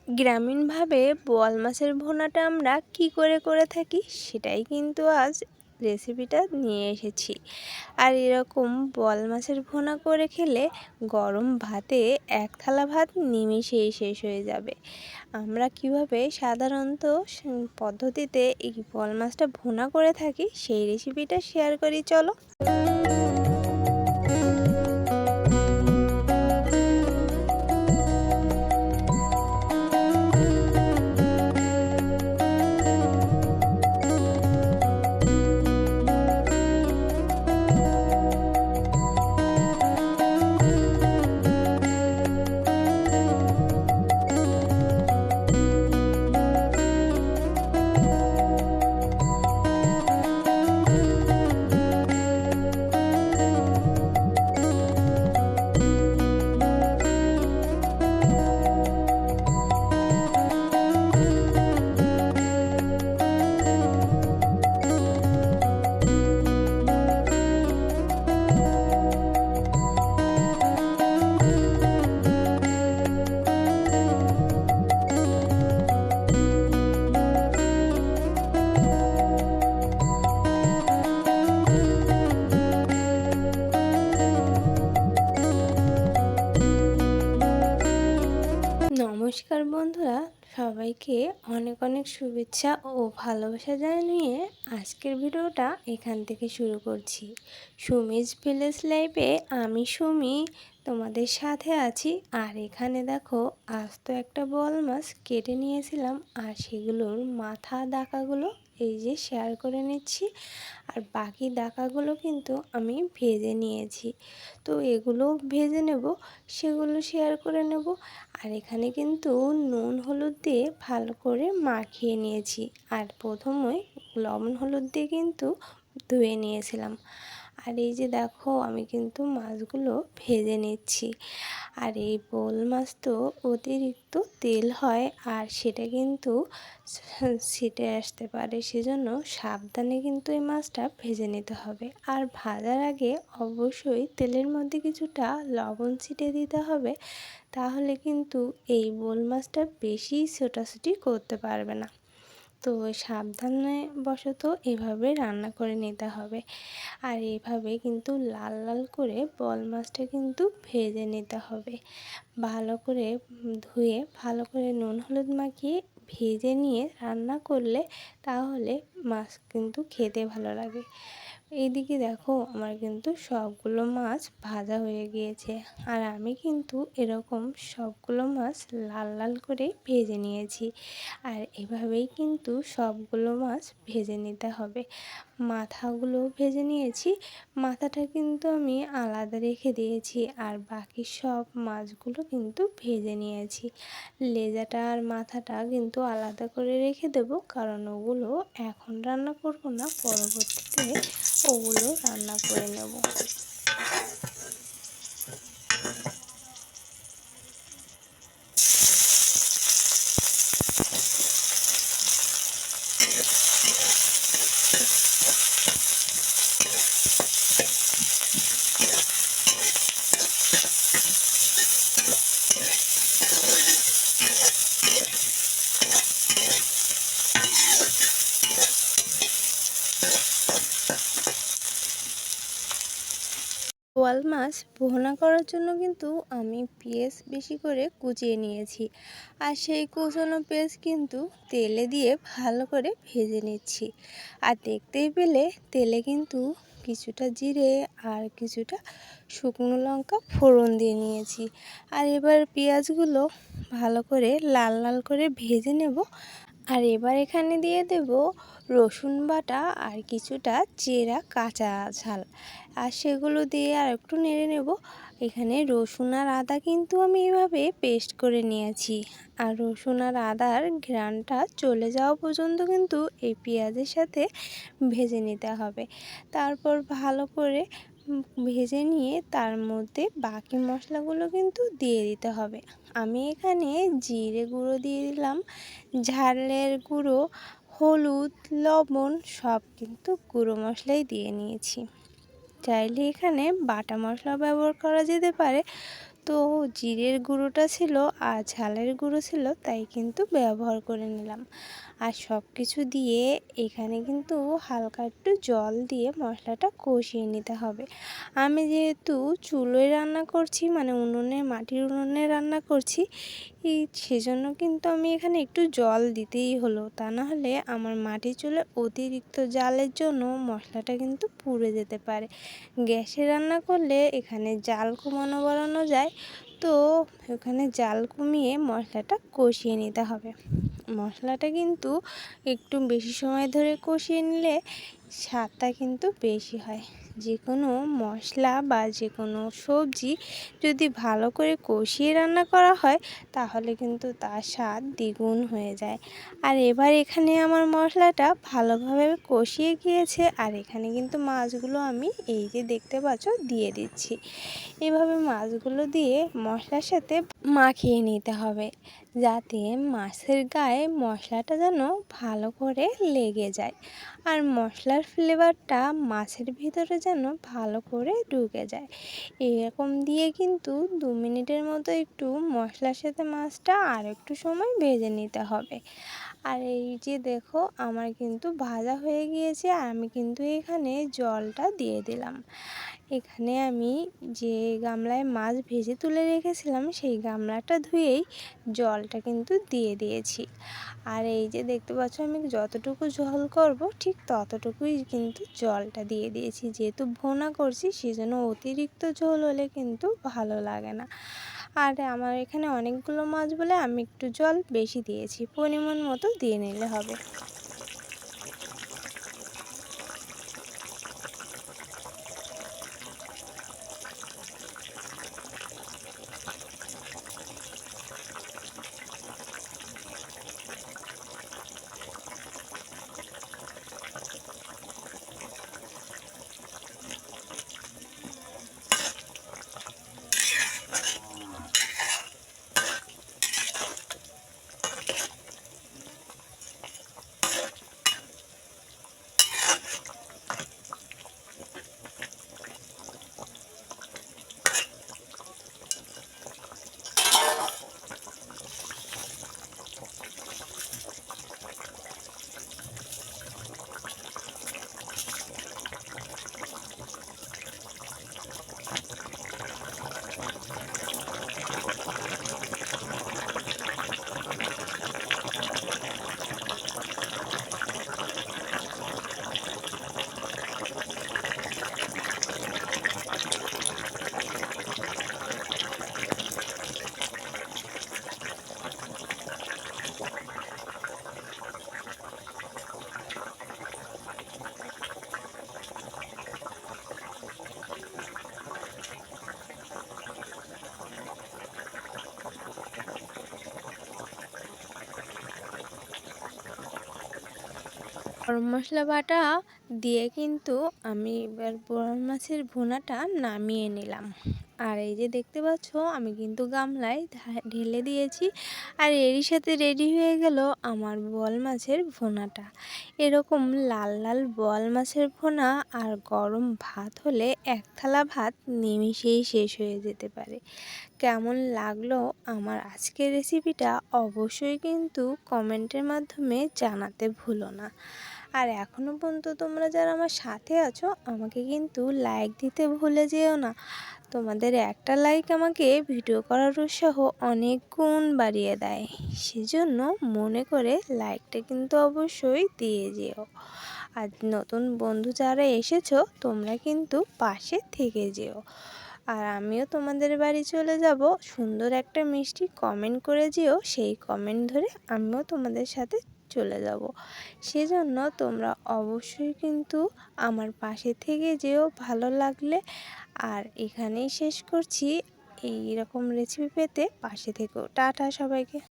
গ্রামীণভাবে বোয়াল মাছের ভুনাটা আমরা কি করে থাকি সেটাই কিন্তু আজ রেসিপিটা নিয়ে এসেছি। আর এরকম বোয়াল মাছের ভুনা করে খেলে গরম ভাতে এক থালা ভাত নিমেষেই শেষ হয়ে যাবে। আমরা কিভাবে সাধারণত পদ্ধতিতে এই বোয়াল মাছটা ভুনা করে থাকি সেই রেসিপিটা শেয়ার করি, চলো। নমস্কার বন্ধুরা, সবাইকে অনেক অনেক শুভেচ্ছা ও ভালোবাসা জানিয়ে আজকের ভিডিওটা এখান থেকে শুরু করছি। সুমিজ ভিলেজ লাইফে আমি সুমি তোমাদের সাথে আছি। আর এখানে দেখো, আস্ত একটা বোয়াল মাছ কেটে নিয়েছিলাম আর সেগুলোর মাথা দাকাগুলো এই যে শেয়ার করে নিচ্ছি। আর বাকি দাকাগুলো কিন্তু আমি ভেজে নিয়েছি, তো এগুলো ভেজে নেব, সেগুলো শেয়ার করে নেব। আর এখানে কিন্তু নুন হলুদ দিয়ে ভালো করে মাখিয়ে নিয়েছি। আর প্রথমে লবণ হলুদ দিয়ে কিন্তু ধুয়ে নিয়েছিলাম। আর এই যে দেখো, আমি কিন্তু মাছগুলো ভেজে নিচ্ছি। আর এই বোয়াল মাছ তো অতিরিক্ত তেল হয় আর সেটা কিন্তু ছিটে আসতে পারে, সেজন্য সাবধানে কিন্তু এই মাছটা ভেজে নিতে হবে। আর ভাজার আগে অবশ্যই তেলের মধ্যে কিছুটা লবণ ছিটিয়ে দিতে হবে, তাহলে কিন্তু এই বোয়াল মাছটা বেশি ছোটাছুটি করতে পারবে না। তো সাবধানে বশত এভাবে রান্না করে নিতে হবে। আর এইভাবে কিন্তু লাল লাল করে বোয়াল মাছটা কিন্তু ভেজে নিতে হবে। ভালো করে ধুয়ে ভালো করে নুন হলুদ মাখিয়ে ভেজে নিয়ে রান্না করলে তাহলে মাছ কিন্তু খেতে ভালো লাগে। এইদিকে দেখো, আমার কিন্তু সবগুলো মাছ ভাজা হয়ে গিয়েছে। আর আমি কিন্তু এরকম সবগুলো মাছ লাল লাল করে ভেজে নিয়েছি। আর এভাবেই কিন্তু সবগুলো মাছ ভেজে নিতে হবে। মাথাগুলো ভেজে নিয়েছি, মাথাটা কিন্তু আমি আলাদা রেখে দিয়েছি। আর বাকি সব মাছগুলো কিন্তু ভেজে নিয়েছি। লেজাটা আর মাথাটা কিন্তু আলাদা করে রেখে দেব, কারণ ওগুলো এখন রান্না করব না, পরবর্তীতে ওগুলো রান্না করে নেব। বোয়াল মাছ ভুনা করার জন্য কিন্তু আমি পেঁয়াজ বেশি করে কুচিয়ে নিয়েছি। আর সেই কুচানো পেঁয়াজ কিন্তু তেলে দিয়ে ভালো করে ভেজে নিচ্ছি। আর দেখতেই পেলে তেলে কিন্তু কিছুটা জিরে আর কিছুটা শুকনো লঙ্কা ফোড়ন দিয়ে নিয়েছি। আর এবার পেঁয়াজগুলো ভালো করে লাল লাল করে ভেজে নেব। আর এবার এখানে দিয়ে দেব রসুন বাটা আর কিছুটা চেরা কাঁচা ঝাল, আর সেগুলো দিয়ে আর একটু নেড়ে নেব। এখানে রসুন আর আদা কিন্তু আমি এভাবে পেস্ট করে নিয়েছি। আর রসুন আর আদার ঘ্রাণটা চলে যাওয়া পর্যন্ত কিন্তু এই পেঁয়াজের সাথে ভেজে নিতে হবে। তারপর ভালো করে ভেজে নিয়ে তার মধ্যে বাকি মশলাগুলো কিন্তু দিয়ে দিতে হবে। আমি এখানে জিরে গুঁড়ো দিয়ে দিলাম, ঝালের গুঁড়ো, হলুদ, লবণ সব কিন্তু গুঁড়ো মশলাই দিয়ে নিয়েছি। চাইলে এখানে বাটা মশলা ব্যবহার করা যেতে পারে, তো জিরের গুঁড়োটা ছিল আর ঝালের গুঁড়ো ছিল, তাই কিন্তু ব্যবহার করে নিলাম। আর সব কিছু দিয়ে এখানে কিন্তু হালকা একটু জল দিয়ে মশলাটা কষিয়ে নিতে হবে। আমি যেহেতু চুলোয় রান্না করছি, মানে উনুনে, মাটির উনুনে রান্না করছি, সেজন্য কিন্তু আমি এখানে একটু জল দিতেই হলো। তা না হলে আমার মাটির চুলে অতিরিক্ত জালের জন্য মশলাটা কিন্তু পুড়ে যেতে পারে। গ্যাসে রান্না করলে এখানে জাল কমানো বাড়ানো যায়, তো ওখানে জাল কমিয়ে মশলাটা কষিয়ে নিতে হবে। মশলাটা কিন্তু একটু বেশি সময় ধরে কষিয়ে নিলে স্বাদটা কিন্তু বেশি হয়। যে কোনো মশলা বা যে কোনো সবজি যদি ভালো করে কষিয়ে রান্না করা হয়, তাহলে কিন্তু তার স্বাদ দ্বিগুণ হয়ে যায়। আর এবার এখানে আমার মশলাটা ভালোভাবে কষিয়ে গিয়েছে, আর এখানে কিন্তু মাছগুলো আমি এই যে দেখতে পাচ্ছ দিয়ে দিচ্ছি। এভাবে মাছগুলো দিয়ে মশলার সাথে মাখিয়ে নিতে হবে, যাতে মাছের গায়ে মশলাটা যেন ভালো করে লেগে যায় আর মশলার ফ্লেভারটা মাছের ভিতরে যেন ভালো করে ঢুকে যায়। এরকম দিয়ে কিন্তু 2 মিনিটের মতো একটু মশলার সাথে মাছটা আর একটু সময় ভেজে নিতে হবে। আর এই যে দেখো আমার কিন্তু ভাজা হয়ে গিয়েছে, আর আমি কিন্তু এখানে জলটা দিয়ে দিলাম। এখানে আমি যে গামলায় মাছ ভেজে তুলে রেখেছিলাম, সেই গামলাটা ধুয়েই জলটা কিন্তু দিয়ে দিয়েছি। আর এই যে দেখতে পাচ্ছ আমি যতটুকু ঝোল করব ঠিক ততটুকুই কিন্তু জলটা দিয়ে দিয়েছি। যেহেতু ভুনা করছি, সেজন্য অতিরিক্ত ঝোল হলে কিন্তু ভালো লাগে না। আর আমার এখানে অনেকগুলো মাছ বলে আমি একটু জল বেশি দিয়েছি, পরিমাণ মতো দিয়ে নিলে হবে। গরম মশলা বাটা দিয়ে কিন্তু আমি এবার বোয়াল মাছের ভুনাটা নামিয়ে নিলাম। আর এই যে দেখতে পাচ্ছ আমি কিন্তু গামলায় ঢেলে দিয়েছি, আর এরই সাথে রেডি হয়ে গেল আমার বোয়াল মাছের ভুনাটা। এরকম লাল লাল বোয়াল মাছের ভুনা আর গরম ভাত হলে এক থালা ভাত নিমিষেই শেষ হয়ে যেতে পারে। কেমন লাগলো আমার আজকের রেসিপিটা অবশ্যই কিন্তু কমেন্টের মাধ্যমে জানাতে ভুলো না। আর এখনও পর্যন্ত তোমরা যারা আমার সাথে আছো, আমাকে কিন্তু লাইক দিতে ভুলে যেও না। তোমাদের একটা লাইক আমাকে ভিডিও করার উৎসাহ অনেক গুণ বাড়িয়ে দেয়, সেজন্য মনে করে লাইকটা কিন্তু অবশ্যই দিয়ে যেও। আর নতুন বন্ধু যারা এসেছো, তোমরা কিন্তু পাশে থেকে যেও। আর আমিও তোমাদের বাড়ি চলে যাব, সুন্দর একটা মিষ্টি কমেন্ট করে যেও, সেই কমেন্ট ধরে আমিও তোমাদের সাথে চলে যাব। সেজন্য তোমরা অবশ্যই কিন্তু আমার পাশে থেকে যেও ভালো লাগলে। আর এখানেই শেষ করছি। এই রকম রেসিপি পেতে পাশে থেকো। টাটা সবাইকে।